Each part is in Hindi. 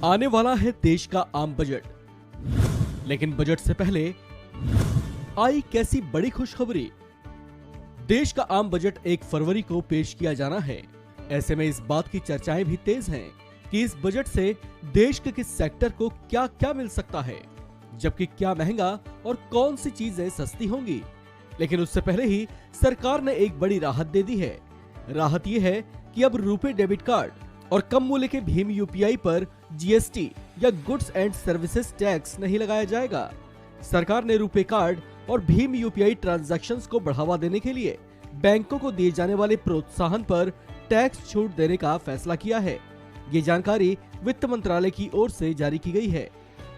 आने वाला है देश का आम बजट, लेकिन बजट से पहले आई कैसी बड़ी खुशखबरी। देश का आम बजट 1 फरवरी को पेश किया जाना है। ऐसे में इस बात की चर्चाएं भी तेज हैं कि इस बजट से देश के किस सेक्टर को क्या क्या मिल सकता है, जबकि क्या महंगा और कौन सी चीजें सस्ती होंगी। लेकिन उससे पहले ही सरकार ने एक बड़ी राहत दे दी है। राहत यह है कि अब रुपे डेबिट कार्ड और कम मूल्य के भीम यूपीआई पर जीएसटी या गुड्स एंड सर्विसेज टैक्स नहीं लगाया जाएगा। सरकार ने रुपे कार्ड और भीम यूपीआई ट्रांजैक्शंस को बढ़ावा देने के लिए बैंकों को दिए जाने वाले प्रोत्साहन पर टैक्स छूट देने का फैसला किया है। ये जानकारी वित्त मंत्रालय की ओर से जारी की गई है।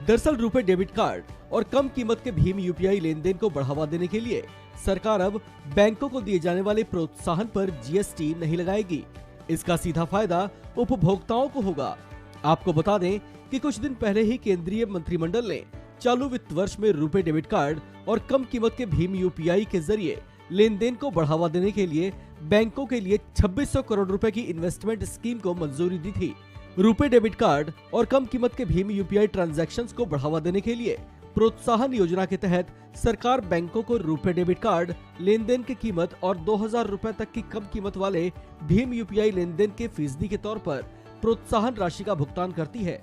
दरअसल रुपे डेबिट कार्ड और कम कीमत के भीम यूपीआई लेन देन को बढ़ावा देने के लिए सरकार अब बैंकों को दिए जाने वाले प्रोत्साहन पर जीएसटी नहीं लगाएगी। इसका सीधा फायदा उपभोक्ताओं को होगा। आपको बता दें कि कुछ दिन पहले ही केंद्रीय मंत्रिमंडल ने चालू वित्त वर्ष में रुपे डेबिट कार्ड और कम कीमत के भीम यूपीआई के जरिए लेन देन को बढ़ावा देने के लिए बैंकों के लिए 2600 करोड़ रुपए की इन्वेस्टमेंट स्कीम को मंजूरी दी थी। रुपे डेबिट कार्ड और कम कीमत के भीम यूपीआई ट्रांजैक्शंस को बढ़ावा देने के लिए प्रोत्साहन योजना के तहत सरकार बैंकों को रुपे डेबिट कार्ड लेन देन की कीमत और 2000 रुपए तक की कम कीमत वाले भीम यूपीआई लेन देन के फीसदी के तौर पर प्रोत्साहन राशि का भुगतान करती है।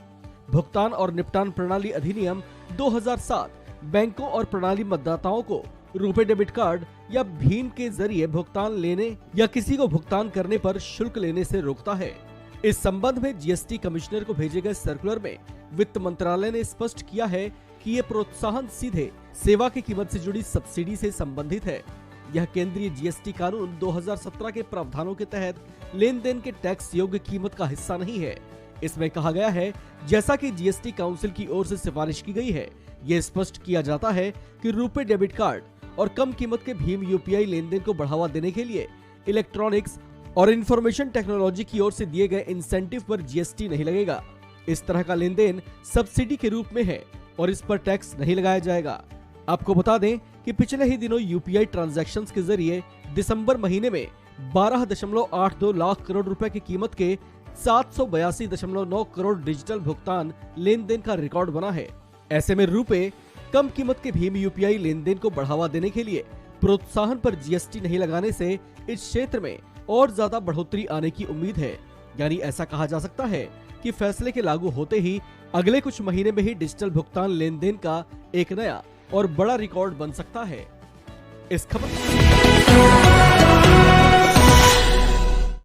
भुगतान और निपटान प्रणाली अधिनियम 2007 बैंकों और प्रणाली मतदाताओं को रुपे डेबिट कार्ड या भीम के जरिए भुगतान लेने या किसी को भुगतान करने पर शुल्क लेने से रोकता है। इस संबंध में जीएसटी कमिश्नर को भेजे गए सर्कुलर में वित्त मंत्रालय ने स्पष्ट किया है कि ये प्रोत्साहन सीधे सेवा की कीमत से जुड़ी सब्सिडी से संबंधित है। यह केंद्रीय जीएसटी कानून 2017 के प्रावधानों के तहत लेन देन के टैक्स योग्य कीमत का हिस्सा नहीं है। इसमें कहा गया है, जैसा कि जीएसटी काउंसिल की ओर से सिफारिश की गई है, ये स्पष्ट किया जाता है कि रुपे डेबिट कार्ड और कम कीमत के भीम यूपीआई लेन देन को बढ़ावा देने के लिए इलेक्ट्रॉनिक्स और इंफॉर्मेशन टेक्नोलॉजी की ओर से दिए गए इंसेंटिव पर जीएसटी नहीं लगेगा। इस तरह का लेन देन सब्सिडी के रूप में है और इस पर टैक्स नहीं लगाया जाएगा। आपको बता दें कि पिछले ही दिनों यूपीआई ट्रांजैक्शंस के जरिए दिसंबर महीने में 12.82 लाख करोड़ रुपए की कीमत के 782.9 करोड़ डिजिटल भुगतान लेन देन का रिकॉर्ड बना है। ऐसे में रुपे कम कीमत के भीम यूपीआई लेन देन को बढ़ावा देने के लिए प्रोत्साहन पर जीएसटी नहीं लगाने से इस क्षेत्र में और ज्यादा बढ़ोतरी आने की उम्मीद है। यानी ऐसा कहा जा सकता है कि फैसले के लागू होते ही अगले कुछ महीने में ही डिजिटल भुगतान लेन देन का एक नया और बड़ा रिकॉर्ड बन सकता है। इस खबर